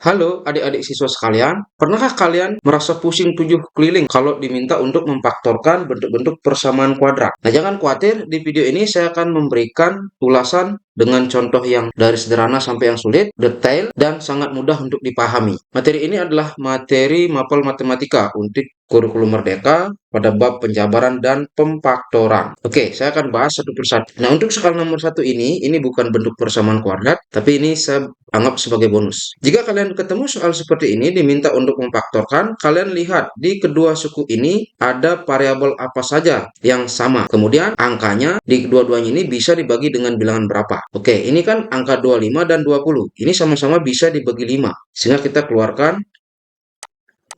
Halo adik-adik siswa sekalian, pernahkah kalian merasa pusing tujuh keliling kalau diminta untuk memfaktorkan bentuk-bentuk persamaan kuadrat? Nah, jangan khawatir, di video ini saya akan memberikan ulasan dengan contoh yang dari sederhana sampai yang sulit, detail, dan sangat mudah untuk dipahami. Materi ini adalah materi mapel matematika untuk kurikulum merdeka pada bab penjabaran dan pemfaktoran. Oke, saya akan bahas satu persatu. Nah, untuk soal nomor satu ini bukan bentuk persamaan kuadrat, tapi ini saya anggap sebagai bonus. Jika kalian ketemu soal seperti ini diminta untuk memfaktorkan, kalian lihat di kedua suku ini ada variabel apa saja yang sama. Kemudian angkanya di kedua-duanya ini bisa dibagi dengan bilangan berapa. Oke, ini kan angka 25 dan 20. Ini sama-sama bisa dibagi 5. Sehingga kita keluarkan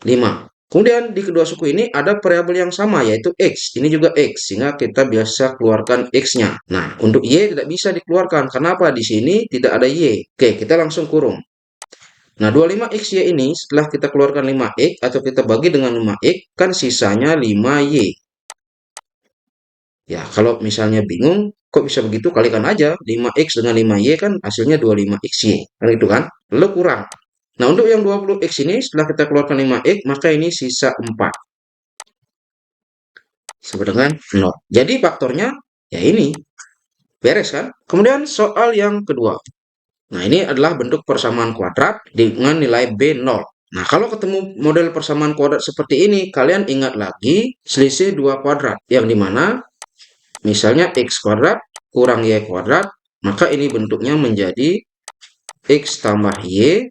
5. Kemudian di kedua suku ini ada variabel yang sama yaitu X. Ini juga X sehingga kita biasa keluarkan X-nya. Nah, untuk Y tidak bisa dikeluarkan. Kenapa? Di sini tidak ada Y. Oke, kita langsung kurung. Nah, 25XY ini setelah kita keluarkan 5X atau kita bagi dengan 5X kan sisanya 5Y. Ya, kalau misalnya bingung kok bisa begitu, kalikan aja 5X dengan 5Y kan hasilnya 25XY. Kan itu kan? Lalu kurang. Nah, untuk yang 20X ini, setelah kita keluarkan 5X, maka ini sisa 4. Sama dengan 0. Jadi faktornya, ya ini. Beres kan? Kemudian soal yang kedua. Nah, ini adalah bentuk persamaan kuadrat dengan nilai B0. Nah, kalau ketemu model persamaan kuadrat seperti ini, kalian ingat lagi selisih 2 kuadrat. Yang dimana, misalnya X kuadrat kurang Y kuadrat, maka ini bentuknya menjadi X tambah Y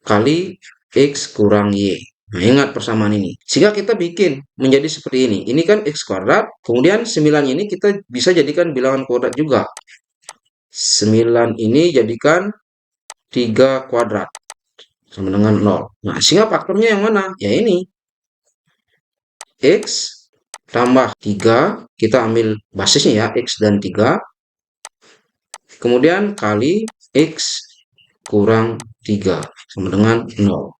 kali X kurang Y. Nah, ingat persamaan ini. Sehingga kita bikin menjadi seperti ini. Ini kan X kuadrat, kemudian 9 ini kita bisa jadikan bilangan kuadrat juga. 9 ini jadikan 3 kuadrat. Sama dengan 0. Nah, sehingga faktornya yang mana? Ya ini. X tambah 3, kita ambil basisnya ya, X dan 3. Kemudian kali X kurang 3 sama dengan 0.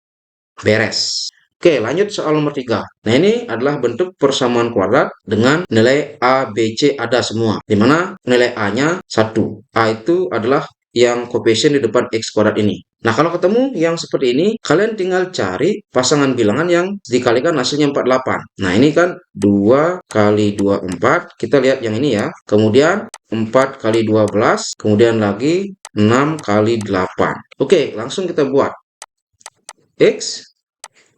Beres. Oke, lanjut soal nomor 3. Nah, ini adalah bentuk persamaan kuadrat dengan nilai A, B, C ada semua. Di mana nilai A-nya 1. A itu adalah yang koefisien di depan X kuadrat ini. Nah, kalau ketemu yang seperti ini, kalian tinggal cari pasangan bilangan yang dikalikan hasilnya 48. Nah, ini kan 2 kali 2, 4. Kita lihat yang ini ya. Kemudian 4 kali 12. Kemudian lagi 6 kali 8. Oke, langsung kita buat. X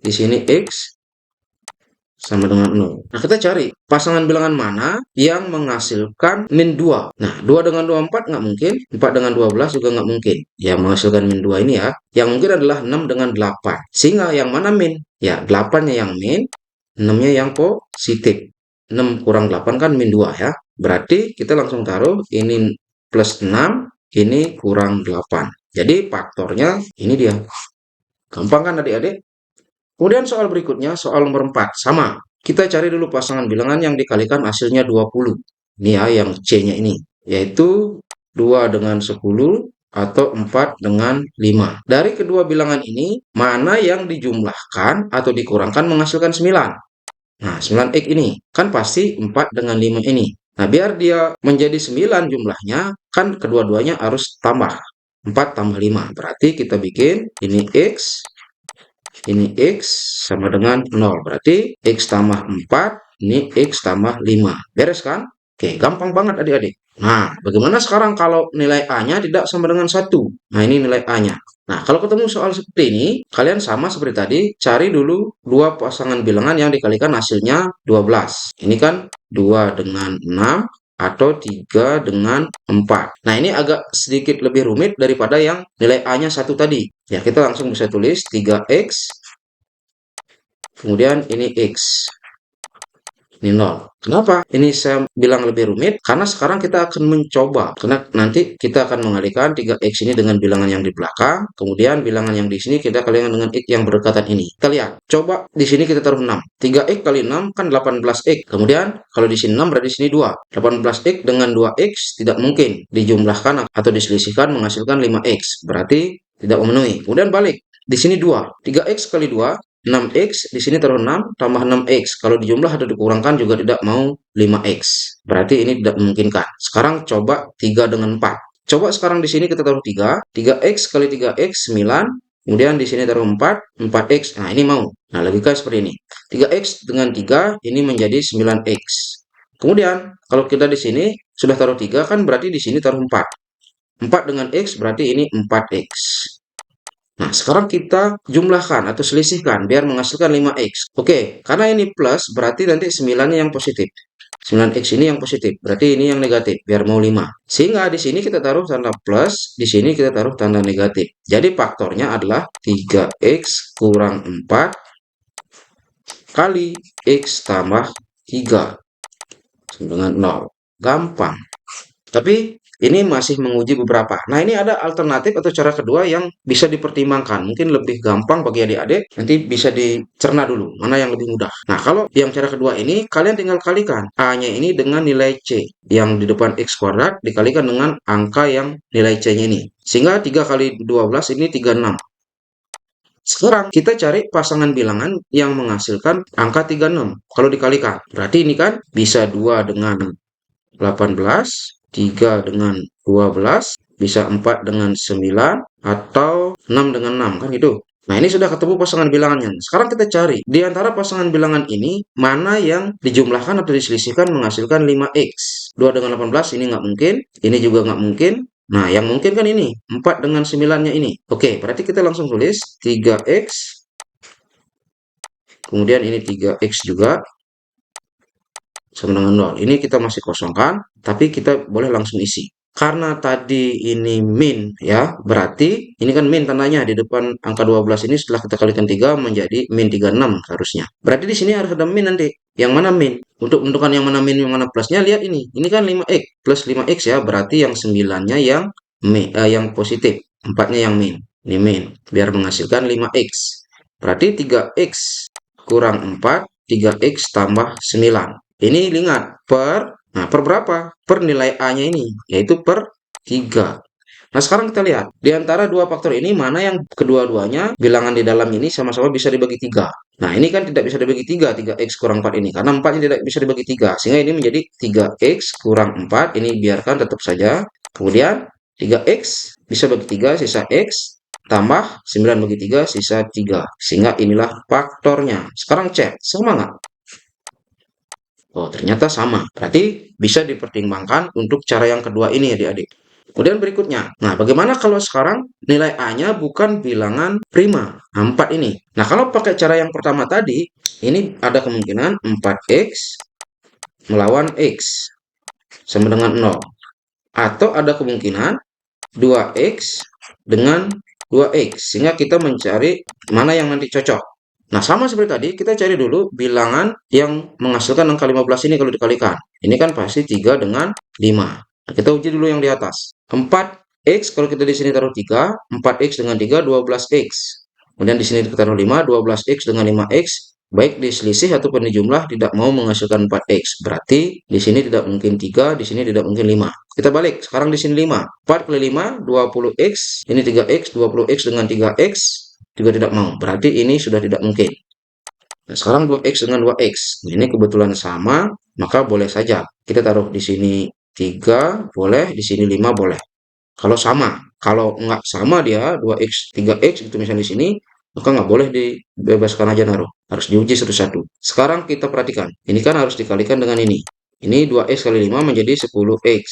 di sini X sama dengan 0. Nah, kita cari pasangan bilangan mana yang menghasilkan min 2. Nah, 2 dengan 24 nggak mungkin, 4 dengan 12 juga nggak mungkin. Yang menghasilkan min 2 ini ya, yang mungkin adalah 6 dengan 8. Sehingga yang mana min? Ya, 8-nya yang min, 6-nya yang positif. 6 kurang 8 kan min 2 ya. Berarti kita langsung taruh ini plus 6, ini kurang 8. Jadi faktornya ini dia. Gampang kan adik-adik? Kemudian soal berikutnya, soal nomor 4. Sama. Kita cari dulu pasangan bilangan yang dikalikan hasilnya 20. Ini ya, yang C-nya ini. Yaitu 2 dengan 10 atau 4 dengan 5. Dari kedua bilangan ini, mana yang dijumlahkan atau dikurangkan menghasilkan 9? Nah, 9X ini. Kan pasti 4 dengan 5 ini. Nah, biar dia menjadi 9 jumlahnya, kan kedua-duanya harus tambah. 4 tambah 5. Berarti kita bikin ini X, ini X sama dengan 0. Berarti X tambah 4, ini X tambah 5. Beres kan? Oke, gampang banget adik-adik. Nah, bagaimana sekarang kalau nilai A-nya tidak sama dengan 1? Nah, ini nilai A-nya. Nah, kalau ketemu soal seperti ini, kalian sama seperti tadi, cari dulu dua pasangan bilangan yang dikalikan hasilnya 12. Ini kan 2 dengan 6 atau 3 dengan 4. Nah, ini agak sedikit lebih rumit daripada yang nilai A-nya 1 tadi. Ya, kita langsung bisa tulis 3X, kemudian ini X. Ini 0. Kenapa? Ini saya bilang lebih rumit, karena sekarang kita akan mencoba. Karena nanti kita akan mengalihkan 3X ini dengan bilangan yang di belakang, kemudian bilangan yang di sini kita kalikan dengan X yang berdekatan ini. Kita lihat. Coba di sini kita taruh 6. 3X kali 6 kan 18X. Kemudian kalau di sini 6 berarti di sini 2. 18X dengan 2X tidak mungkin dijumlahkan atau diselisihkan menghasilkan 5X. Berarti tidak memenuhi. Kemudian balik. Di sini 2. 3X kali 2 6X, di sini taruh 6, tambah 6X. Kalau dijumlah atau dikurangkan juga tidak mau 5X. Berarti ini tidak memungkinkan. Sekarang coba 3 dengan 4. Coba sekarang di sini kita taruh 3. 3X kali 3X, 9. kemudian di sini taruh 4, 4x. Nah, ini mau. Nah, logika seperti ini. 3x dengan 3 ini menjadi 9x. Kemudian, kalau kita di sini sudah taruh 3 kan berarti di sini taruh 4. 4 dengan x berarti ini 4x. Nah, sekarang kita jumlahkan atau selisihkan biar menghasilkan 5x. Oke, karena ini plus berarti nanti 9-nya yang positif. 9x ini yang positif, berarti ini yang negatif, biar mau 5. Sehingga di sini kita taruh tanda plus, di sini kita taruh tanda negatif. Jadi faktornya adalah 3x kurang 4 kali x tambah 3 sama dengan 0. Gampang. Tapi ini masih menguji beberapa. Nah, ini ada alternatif atau cara kedua yang bisa dipertimbangkan. Mungkin lebih gampang bagi adik-adik. Nanti bisa dicerna dulu, mana yang lebih mudah. Nah, kalau yang cara kedua ini, kalian tinggal kalikan A-nya ini dengan nilai C. Yang di depan X kuadrat dikalikan dengan angka yang nilai C-nya ini. Sehingga 3 kali 12 ini 36. Sekarang kita cari pasangan bilangan yang menghasilkan angka 36. Kalau dikalikan, berarti ini kan bisa 2 dengan 18, 3 dengan 12, bisa 4 dengan 9, atau 6 dengan 6, kan gitu. Nah, ini sudah ketemu pasangan bilangannya. Sekarang kita cari, di antara pasangan bilangan ini, mana yang dijumlahkan atau diselisihkan menghasilkan 5x. 2 dengan 18 ini nggak mungkin, ini juga nggak mungkin. Nah, yang mungkin kan ini, 4 dengan 9-nya ini. Oke, berarti kita langsung tulis 3x, kemudian ini 3x juga, sama dengan 0. Ini kita masih kosongkan, tapi kita boleh langsung isi. Karena tadi ini min ya, berarti ini kan min tandanya di depan angka 12 ini setelah kita kalikan 3 menjadi min 36 harusnya. Berarti di sini harus ada min nanti. Yang mana min? Untuk menentukan yang mana min, yang mana plusnya, lihat ini. Ini kan 5x plus 5x ya, berarti yang 9-nya yang positif, 4-nya yang min. Ini min, biar menghasilkan 5x. Berarti 3x kurang 4, 3x tambah 9. Ini ingat per berapa? Per nilai A-nya ini, yaitu per 3. Nah, sekarang kita lihat, di antara dua faktor ini, mana yang kedua-duanya bilangan di dalam ini sama-sama bisa dibagi 3. Nah, ini kan tidak bisa dibagi 3, 3x kurang 4 ini, karena 4-nya tidak bisa dibagi 3. Sehingga ini menjadi 3x kurang 4, ini biarkan tetap saja. Kemudian, 3x bisa bagi 3, sisa x, tambah 9 bagi 3, sisa 3. Sehingga inilah faktornya. Sekarang cek, sama nggak? Oh, ternyata sama. Berarti bisa dipertimbangkan untuk cara yang kedua ini, adik-adik. Kemudian berikutnya. Nah, bagaimana kalau sekarang nilai A-nya bukan bilangan prima? Nah, 4 ini. Nah, kalau pakai cara yang pertama tadi, ini ada kemungkinan 4x melawan x sama dengan 0. Atau ada kemungkinan 2x dengan 2x. Sehingga kita mencari mana yang nanti cocok. Nah, sama seperti tadi, kita cari dulu bilangan yang menghasilkan angka 15 ini kalau dikalikan. Ini kan pasti 3 dengan 5. Nah, kita uji dulu yang di atas. 4x, kalau kita di sini taruh 3, 4x dengan 3, 12x. Kemudian di sini kita taruh 5, 12x dengan 5x. Baik diselisih ataupun dijumlah tidak mau menghasilkan 4x. Berarti di sini tidak mungkin 3, di sini tidak mungkin 5. Kita balik, sekarang di sini 5. 4 kali 5, 20x. Ini 3x, 20x dengan 3x. Juga tidak mau, berarti ini sudah tidak mungkin. Nah, sekarang 2x dengan 2x, ini kebetulan sama, maka boleh saja kita taruh di sini 3 boleh, di sini 5 boleh. Kalau sama, kalau nggak sama dia 2x 3x itu misalnya di sini, maka nggak boleh dibebaskan aja naruh, harus diuji satu-satu. Sekarang kita perhatikan, ini kan harus dikalikan dengan ini 2x kali 5 menjadi 10x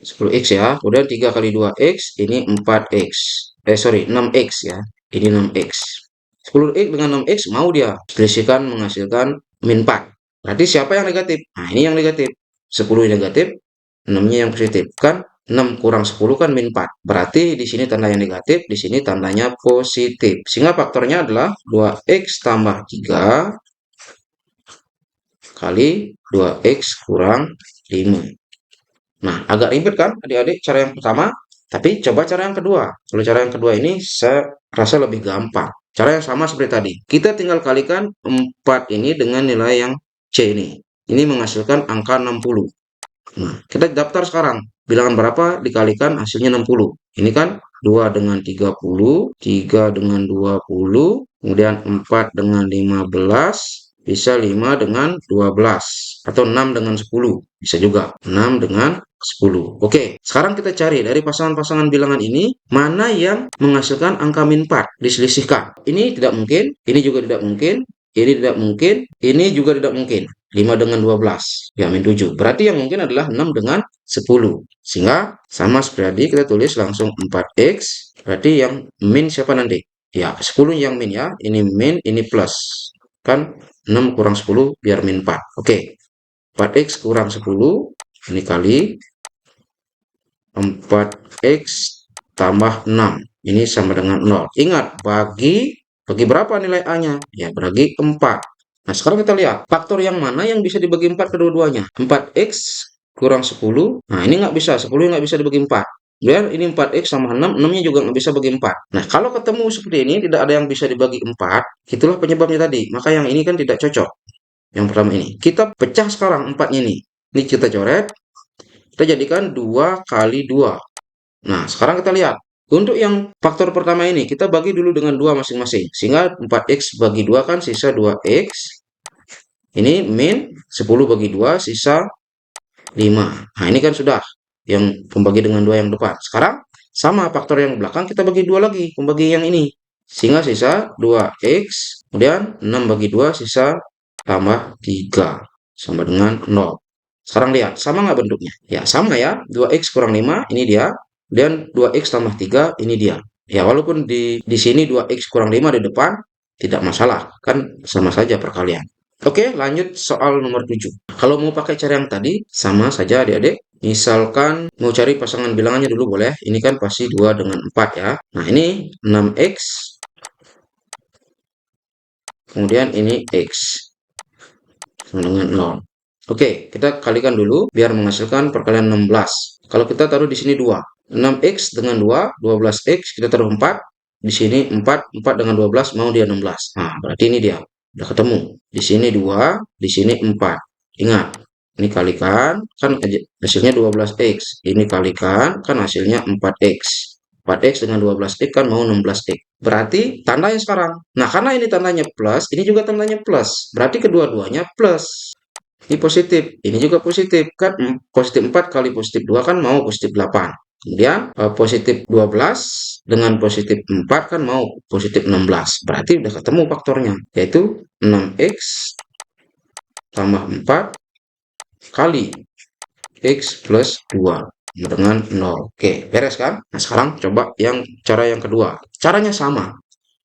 10x ya, kemudian 3 kali 2x ini 4x 6x ya, ini 6x. 10x dengan 6x mau dia selisihkan menghasilkan min 4. Berarti siapa yang negatif? Nah, ini yang negatif. 10 negatif, 6-nya yang positif. Kan 6 kurang 10 kan min 4. Berarti di sini tanda yang negatif, di sini tandanya positif. Sehingga faktornya adalah 2x tambah 3 kali 2x kurang 5. Nah, agak ribet kan adik-adik cara yang pertama? Tapi coba cara yang kedua. Kalau cara yang kedua ini saya rasa lebih gampang. Cara yang sama seperti tadi. Kita tinggal kalikan 4 ini dengan nilai yang C ini. Ini menghasilkan angka 60. Nah, kita daftar sekarang. Bilangan berapa dikalikan hasilnya 60. Ini kan 2 dengan 30, 3 dengan 20, kemudian 4 dengan 15, bisa 5 dengan 12. Atau 6 dengan 10. Bisa juga. 6 dengan 10. Oke, sekarang kita cari dari pasangan-pasangan bilangan ini, mana yang menghasilkan angka min 4, diselisihkan. Ini tidak mungkin, ini juga tidak mungkin, ini tidak mungkin, ini juga tidak mungkin. 5 dengan 12, ya min 7. Berarti yang mungkin adalah 6 dengan 10. Sehingga sama seperti kita tulis langsung 4x, berarti yang min siapa nanti? Ya, 10 yang min ya, ini min, ini plus. Kan 6 kurang 10 biar min 4. Oke, 4x kurang 10, ini kali 4x tambah 6. Ini sama dengan 0. Ingat, bagi berapa nilai A-nya? Ya, bagi 4. Nah, sekarang kita lihat, faktor yang mana yang bisa dibagi 4 kedua-duanya? 4x kurang 10. Nah, ini nggak bisa, 10 nggak bisa dibagi 4. Kemudian ini 4x sama 6, 6-nya juga nggak bisa bagi 4. Nah, kalau ketemu seperti ini, tidak ada yang bisa dibagi 4, itulah penyebabnya tadi. Maka yang ini kan tidak cocok. Yang pertama ini. Kita pecah sekarang 4-nya ini. Ini kita coret, kita jadikan 2 kali 2. Nah, sekarang kita lihat. Untuk yang faktor pertama ini, kita bagi dulu dengan 2 masing-masing. Sehingga 4x bagi 2 kan sisa 2x. Ini min 10 bagi 2 sisa 5. Nah, ini kan sudah yang pembagi dengan 2 yang depan. Sekarang sama faktor yang belakang kita bagi 2 lagi, pembagi yang ini. Sehingga sisa 2x, kemudian 6 bagi 2 sisa tambah 3 sama dengan 0. Sekarang lihat, sama nggak bentuknya? Ya, sama ya. 2x kurang 5, ini dia. Dan 2x tambah 3, ini dia. Ya, walaupun di sini 2x kurang 5 di depan, tidak masalah. Kan sama saja perkalian. Oke, lanjut soal nomor 7. Kalau mau pakai cara yang tadi, sama saja adik-adik. Misalkan mau cari pasangan bilangannya dulu boleh. Ini kan pasti 2 dengan 4 ya. Nah, ini 6x. Kemudian ini x. Sama dengan 0. Oke, kita kalikan dulu biar menghasilkan perkalian 16. Kalau kita taruh di sini 2. 6x dengan 2, 12x, kita taruh 4. Di sini 4, 4 dengan 12 mau dia 16. Nah, berarti ini dia. Udah ketemu. Di sini 2, di sini 4. Ingat, ini kalikan, kan hasilnya 12x. Ini kalikan, kan hasilnya 4x. 4x dengan 12x kan mau 16x. Berarti tandanya sekarang. Nah, karena ini tandanya plus, ini juga tandanya plus. Berarti kedua-duanya plus. Ini positif, ini juga positif. Kan positif 4 kali positif 2 kan mau positif 8. Kemudian positif 12 dengan positif 4 kan mau positif 16. Berarti udah ketemu faktornya, yaitu 6x tambah 4 kali x plus 2 dengan 0. Oke, beres kan? Nah, sekarang coba yang cara yang kedua. Caranya sama.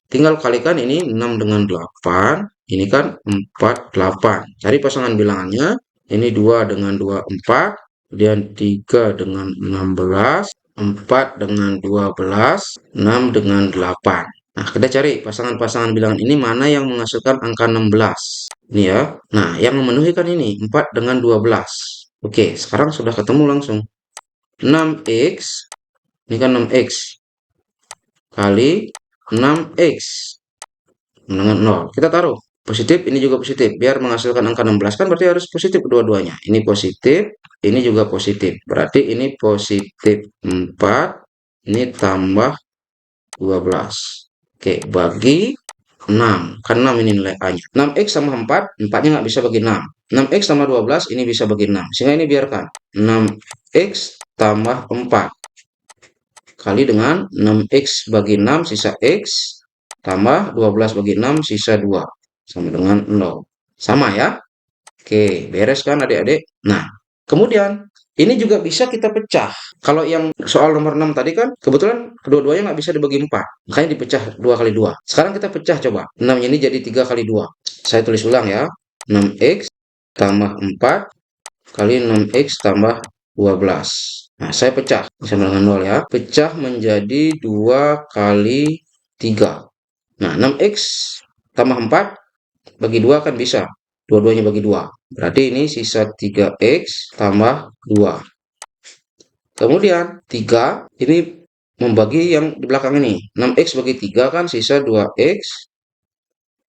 Tinggal kalikan ini 6 dengan 8. Ini kan 4, 8. Cari pasangan bilangannya. Ini 2 dengan 2, 4. Kemudian 3 dengan 16. 4 dengan 12. 6 dengan 8. Nah, kita cari pasangan-pasangan bilangan ini mana yang menghasilkan angka 16. Ini ya. Nah, yang memenuhi kan ini 4 dengan 12. Oke, sekarang sudah ketemu langsung. 6x, ini kan 6x, kali 6x dengan 0. Kita taruh positif, ini juga positif. Biar menghasilkan angka 16 kan berarti harus positif kedua-duanya. Ini positif, ini juga positif. Berarti ini positif 4, ini tambah 12. Oke, bagi 6. Kan 6 ini nilai A-nya. 6x sama 4, 4-nya nggak bisa bagi 6. 6x sama 12, ini bisa bagi 6. Sehingga ini biarkan. 6x tambah 4. Kali dengan 6x bagi 6, sisa x. Tambah 12 bagi 6, sisa 2. Sama dengan 0. Sama ya? Oke, beres kan adik-adik? Nah, kemudian ini juga bisa kita pecah. Kalau yang soal nomor 6 tadi kan, kebetulan kedua-duanya nggak bisa dibagi 4. Makanya dipecah 2 kali 2. Sekarang kita pecah coba. 6 ini jadi 3 kali 2. Saya tulis ulang ya. 6x tambah 4 kali 6x tambah 12. Nah, saya pecah. Sama dengan 0 ya. Pecah menjadi 2 kali 3. Nah, 6x tambah 4 bagi 2 kan bisa. Dua-duanya bagi 2. Berarti ini sisa 3x tambah 2. Kemudian 3 ini membagi yang di belakang ini. 6x bagi 3 kan sisa 2x.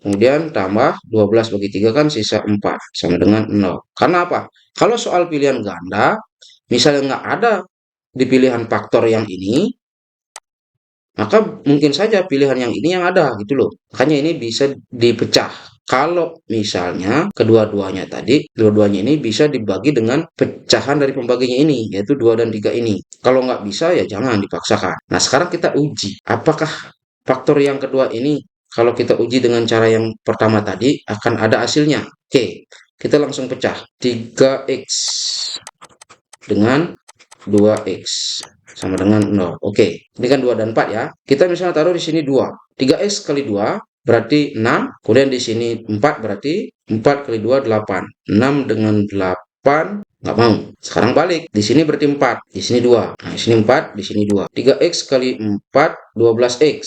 Kemudian tambah 12 bagi 3 kan sisa 4. Sama dengan 0. Karena apa? Kalau soal pilihan ganda, misalnya nggak ada di pilihan faktor yang ini, maka mungkin saja pilihan yang ini yang ada gitu loh. Makanya ini bisa dipecah. Kalau misalnya kedua-duanya ini bisa dibagi dengan pecahan dari pembaginya ini, yaitu 2 dan 3 ini. Kalau nggak bisa, ya jangan dipaksakan. Nah, sekarang kita uji. Apakah faktor yang kedua ini, kalau kita uji dengan cara yang pertama tadi, akan ada hasilnya? Oke, kita langsung pecah. 3x dengan 2x sama dengan 0. Oke, ini kan 2 dan 4 ya. Kita misalnya taruh di sini 2. 3x kali 2 berarti 6. Kemudian di sini 4 berarti 4 kali 2 8. 6 dengan 8 nggak mau. Sekarang balik. Di sini berarti 4. Di sini 2. Nah, di sini 4, di sini 2. 3x kali 4 12x.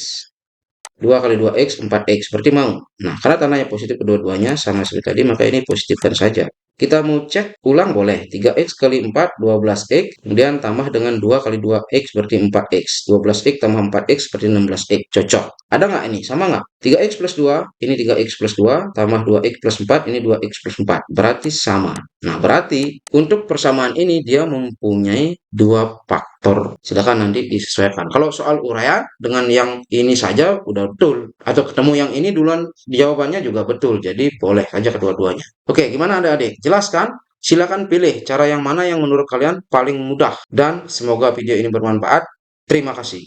2 kali 2x 4x berarti mau. Nah, karena tandanya positif kedua-duanya sama seperti tadi, maka ini positifkan saja. Kita mau cek ulang boleh. 3x kali 4 12x, kemudian tambah dengan 2 kali 2x berarti 4x. 12x tambah 4x berarti 16x. Cocok. Ada nggak ini? Sama nggak? 3x plus 2, ini 3x plus 2, tambah 2x plus 4, ini 2x plus 4. Berarti sama. Nah, berarti untuk persamaan ini dia mempunyai 2 faktor. Silakan nanti disesuaikan. Kalau soal uraian dengan yang ini saja udah betul. Atau ketemu yang ini duluan jawabannya juga betul. Jadi boleh saja kedua-duanya. Oke, gimana adik-adik? Jelas kan? Silakan pilih cara yang mana yang menurut kalian paling mudah. Dan semoga video ini bermanfaat. Terima kasih.